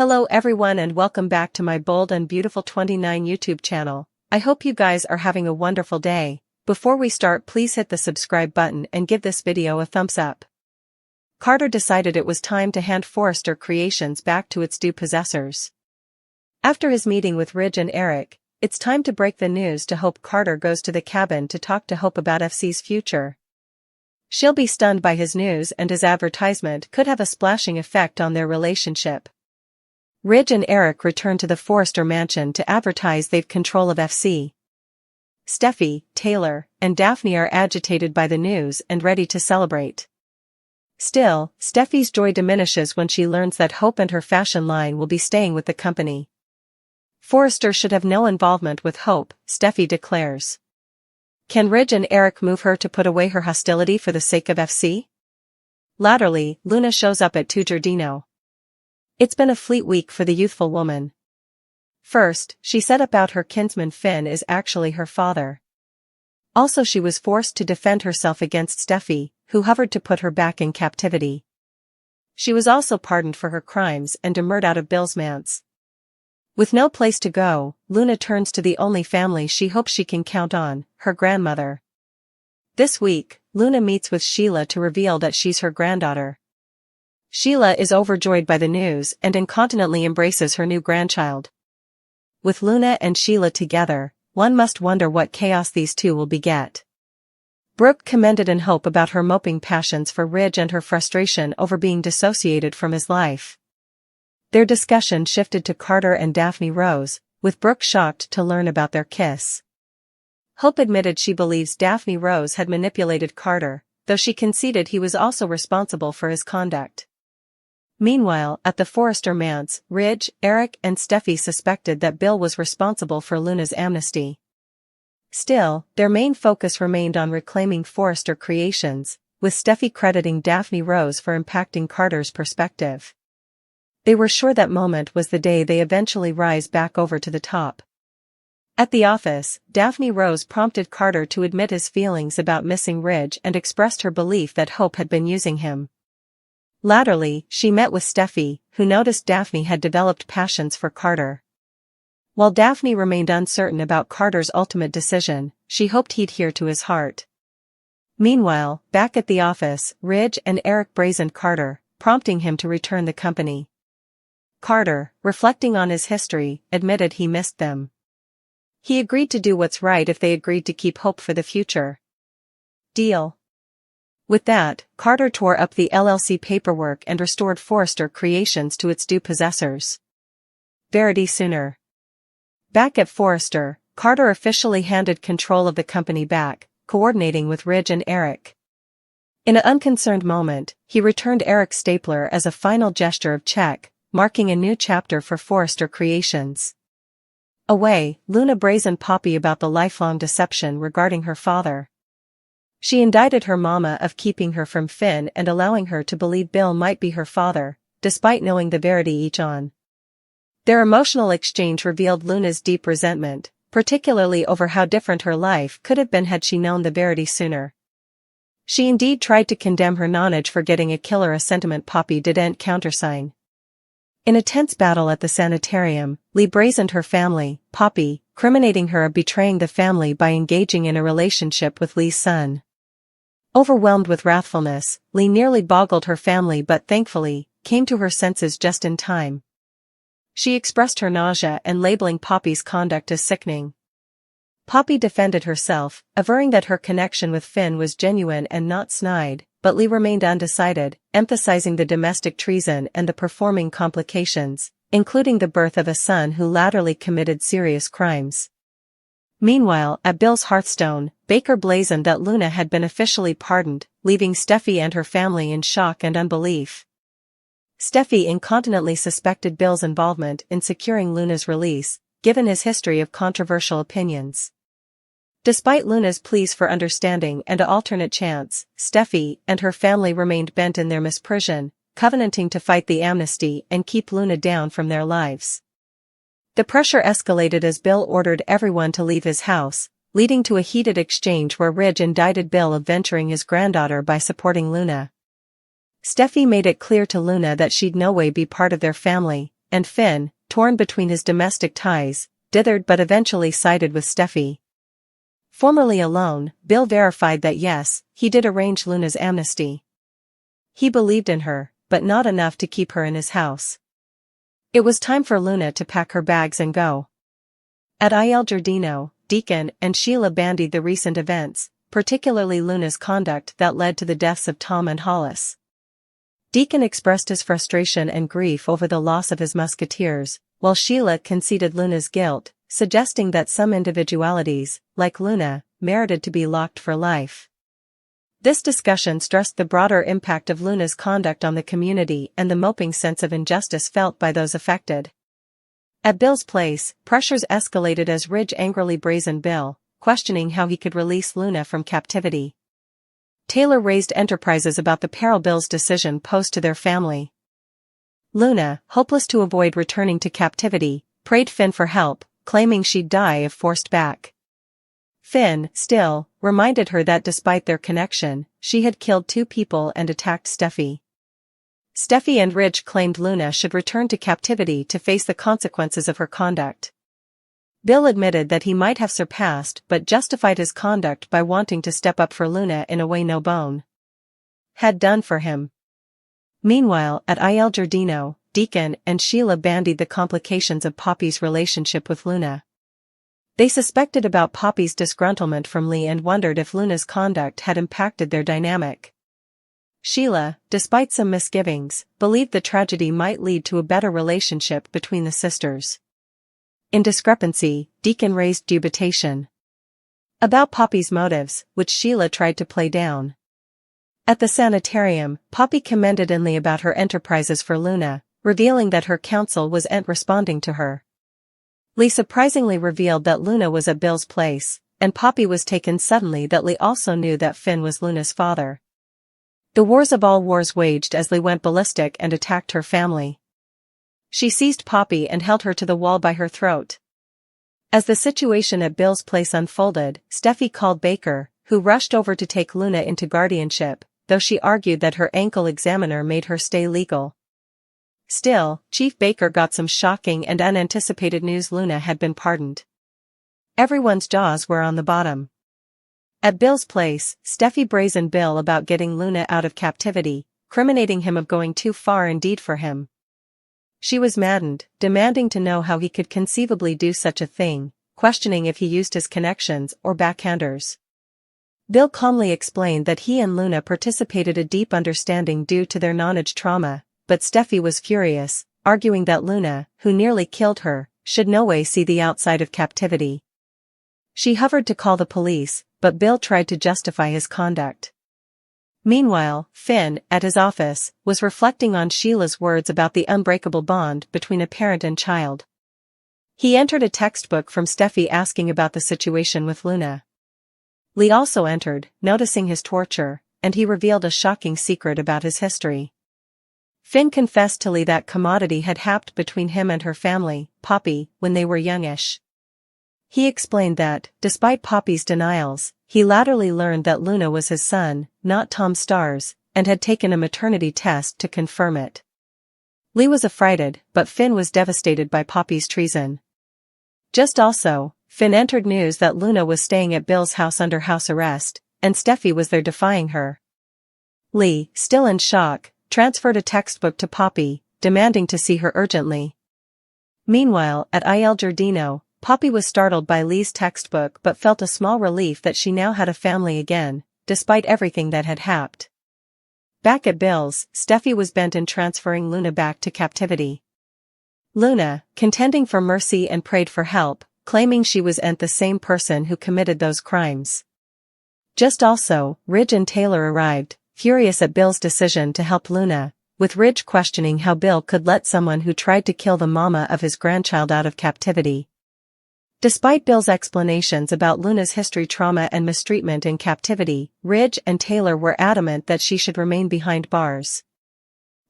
Hello everyone and welcome back to my Bold and Beautiful 29 YouTube channel. I hope you guys are having a wonderful day. Before we start, please hit the subscribe button and give this video a thumbs up. Carter decided it was time to hand Forrester Creations back to its due possessors. After his meeting with Ridge and Eric, it's time to break the news to Hope. Carter goes to the cabin to talk to Hope about FC's future. She'll be stunned by his news, and his advertisement could have a splashing effect on their relationship. Ridge and Eric return to the Forrester mansion to advertise they've control of FC. Steffi, Taylor, and Daphne are agitated by the news and ready to celebrate. Still, Steffi's joy diminishes when she learns that Hope and her fashion line will be staying with the company. Forrester should have no involvement with Hope, Steffi declares. Can Ridge and Eric move her to put away her hostility for the sake of FC? Latterly, Luna shows up at Giardino. It's been a fleet week for the youthful woman. First, she said about her kinsman Finn is actually her father. Also, she was forced to defend herself against Steffi, who hovered to put her back in captivity. She was also pardoned for her crimes and demurred out of Bill's manse. With no place to go, Luna turns to the only family she hopes she can count on, her grandmother. This week, Luna meets with Sheila to reveal that she's her granddaughter. Sheila is overjoyed by the news and incontinently embraces her new grandchild. With Luna and Sheila together, one must wonder what chaos these two will beget. Brooke commended in Hope about her moping passions for Ridge and her frustration over being dissociated from his life. Their discussion shifted to Carter and Daphne Rose, with Brooke shocked to learn about their kiss. Hope admitted she believes Daphne Rose had manipulated Carter, though she conceded he was also responsible for his conduct. Meanwhile, at the Forrester manse, Ridge, Eric, and Steffi suspected that Bill was responsible for Luna's amnesty. Still, their main focus remained on reclaiming Forrester Creations, with Steffi crediting Daphne Rose for impacting Carter's perspective. They were sure that moment was the day they eventually rise back over to the top. At the office, Daphne Rose prompted Carter to admit his feelings about missing Ridge and expressed her belief that Hope had been using him. Latterly, she met with Steffi, who noticed Daphne had developed passions for Carter. While Daphne remained uncertain about Carter's ultimate decision, she hoped he'd hear to his heart. Meanwhile, back at the office, Ridge and Eric brazened Carter, prompting him to return the company. Carter, reflecting on his history, admitted he missed them. He agreed to do what's right if they agreed to keep Hope for the future. Deal. With that, Carter tore up the LLC paperwork and restored Forrester Creations to its due possessors. Verity sooner. Back at Forrester, Carter officially handed control of the company back, coordinating with Ridge and Eric. In an unconcerned moment, he returned Eric's stapler as a final gesture of check, marking a new chapter for Forrester Creations. Away, Luna brazened Poppy about the lifelong deception regarding her father. She indicted her mama of keeping her from Finn and allowing her to believe Bill might be her father, despite knowing the verity each on. Their emotional exchange revealed Luna's deep resentment, particularly over how different her life could have been had she known the verity sooner. She indeed tried to condemn her nonage for getting a killer, a sentiment Poppy didn't countersign. In a tense battle at the sanitarium, Lee brazened her family, Poppy, criminating her of betraying the family by engaging in a relationship with Lee's son. Overwhelmed with wrathfulness, Lee nearly boggled her family but thankfully, came to her senses just in time. She expressed her nausea and labeling Poppy's conduct as sickening. Poppy defended herself, averring that her connection with Finn was genuine and not snide, but Lee remained undecided, emphasizing the domestic treason and the performing complications, including the birth of a son who latterly committed serious crimes. Meanwhile, at Bill's hearthstone, Baker blazoned that Luna had been officially pardoned, leaving Steffi and her family in shock and unbelief. Steffi incontinently suspected Bill's involvement in securing Luna's release, given his history of controversial opinions. Despite Luna's pleas for understanding and an alternate chance, Steffi and her family remained bent in their misprision, covenanting to fight the amnesty and keep Luna down from their lives. The pressure escalated as Bill ordered everyone to leave his house, leading to a heated exchange where Ridge indicted Bill of venturing his granddaughter by supporting Luna. Steffi made it clear to Luna that she'd no way be part of their family, and Finn, torn between his domestic ties, dithered but eventually sided with Steffi. Formerly alone, Bill verified that yes, he did arrange Luna's amnesty. He believed in her, but not enough to keep her in his house. It was time for Luna to pack her bags and go. At Il Giardino, Deacon and Sheila bandied the recent events, particularly Luna's conduct that led to the deaths of Tom and Hollis. Deacon expressed his frustration and grief over the loss of his musketeers, while Sheila conceded Luna's guilt, suggesting that some individualities, like Luna, merited to be locked for life. This discussion stressed the broader impact of Luna's conduct on the community and the moping sense of injustice felt by those affected. At Bill's place, pressures escalated as Ridge angrily brazened Bill, questioning how he could release Luna from captivity. Taylor raised enterprises about the peril Bill's decision posed to their family. Luna, hopeless to avoid returning to captivity, prayed Finn for help, claiming she'd die if forced back. Finn, still, reminded her that despite their connection, she had killed 2 people and attacked Steffi. Steffi and Ridge claimed Luna should return to captivity to face the consequences of her conduct. Bill admitted that he might have surpassed but justified his conduct by wanting to step up for Luna in a way no bone had done for him. Meanwhile, at Il Giardino, Deacon and Sheila bandied the complications of Poppy's relationship with Luna. They suspected about Poppy's disgruntlement from Lee and wondered if Luna's conduct had impacted their dynamic. Sheila, despite some misgivings, believed the tragedy might lead to a better relationship between the sisters. In discrepancy, Deacon raised dubitation about Poppy's motives, which Sheila tried to play down. At the sanitarium, Poppy commended Lee about her enterprises for Luna, revealing that her counsel was responding to her. Lee surprisingly revealed that Luna was at Bill's place, and Poppy was taken suddenly that Lee also knew that Finn was Luna's father. The wars of all wars waged as Lee went ballistic and attacked her family. She seized Poppy and held her to the wall by her throat. As the situation at Bill's place unfolded, Steffi called Baker, who rushed over to take Luna into guardianship, though she argued that her ankle examiner made her stay legal. Still, Chief Baker got some shocking and unanticipated news: Luna had been pardoned. Everyone's jaws were on the bottom. At Bill's place, Steffi brazened Bill about getting Luna out of captivity, criminating him of going too far indeed for him. She was maddened, demanding to know how he could conceivably do such a thing, questioning if he used his connections or backhanders. Bill calmly explained that he and Luna participated a deep understanding due to their knowledge trauma, but Steffi was furious, arguing that Luna, who nearly killed her, should no way see the outside of captivity. She hovered to call the police, but Bill tried to justify his conduct. Meanwhile, Finn, at his office, was reflecting on Sheila's words about the unbreakable bond between a parent and child. He entered a textbook from Steffi asking about the situation with Luna. Lee also entered, noticing his torture, and he revealed a shocking secret about his history. Finn confessed to Lee that commodity had happened between him and her family, Poppy, when they were youngish. He explained that, despite Poppy's denials, he latterly learned that Luna was his son, not Tom Starr's, and had taken a maternity test to confirm it. Lee was affrighted, but Finn was devastated by Poppy's treason. Just also, Finn entered news that Luna was staying at Bill's house under house arrest, and Steffi was there defying her. Lee, still in shock, transferred a textbook to Poppy, demanding to see her urgently. Meanwhile, at Il Giardino, Poppy was startled by Lee's textbook but felt a small relief that she now had a family again, despite everything that had happened. Back at Bill's, Steffi was bent in transferring Luna back to captivity. Luna, contending for mercy and prayed for help, claiming she was the same person who committed those crimes. Just also, Ridge and Taylor arrived, furious at Bill's decision to help Luna, with Ridge questioning how Bill could let someone who tried to kill the mama of his grandchild out of captivity. Despite Bill's explanations about Luna's history, trauma and mistreatment in captivity, Ridge and Taylor were adamant that she should remain behind bars.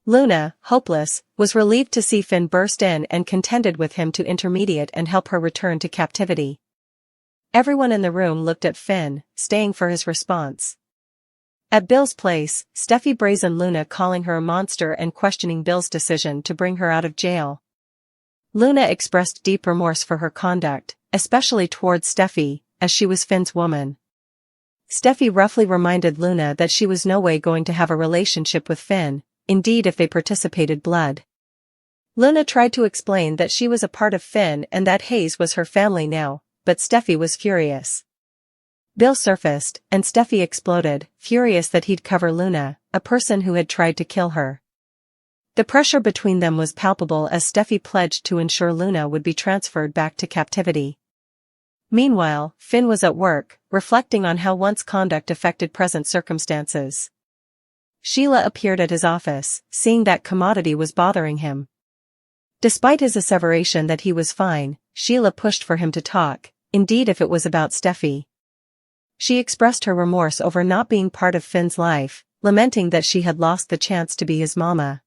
Luna, hopeless, was relieved to see Finn burst in and contended with him to intermediate and help her return to captivity. Everyone in the room looked at Finn, staying for his response. At Bill's place, Steffi brazened Luna, calling her a monster and questioning Bill's decision to bring her out of jail. Luna expressed deep remorse for her conduct, especially towards Steffi, as she was Finn's woman. Steffi roughly reminded Luna that she was no way going to have a relationship with Finn, indeed if they participated blood. Luna tried to explain that she was a part of Finn and that Hayes was her family now, but Steffi was furious. Bill surfaced, and Steffi exploded, furious that he'd cover Luna, a person who had tried to kill her. The pressure between them was palpable as Steffi pledged to ensure Luna would be transferred back to captivity. Meanwhile, Finn was at work, reflecting on how one's conduct affected present circumstances. Sheila appeared at his office, seeing that commodity was bothering him. Despite his asseveration that he was fine, Sheila pushed for him to talk, indeed if it was about Steffi. She expressed her remorse over not being part of Finn's life, lamenting that she had lost the chance to be his mama.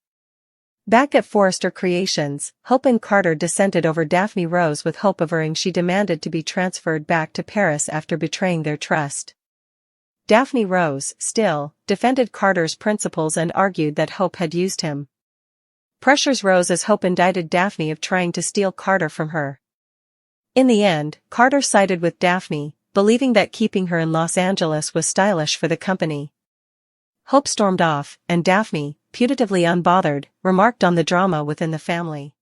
Back at Forrester Creations, Hope and Carter dissented over Daphne Rose with Hope averring she demanded to be transferred back to Paris after betraying their trust. Daphne Rose, still, defended Carter's principles and argued that Hope had used him. Pressures rose as Hope indicted Daphne of trying to steal Carter from her. In the end, Carter sided with Daphne, believing that keeping her in Los Angeles was stylish for the company. Hope stormed off, and Daphne, putatively unbothered, remarked on the drama within the family.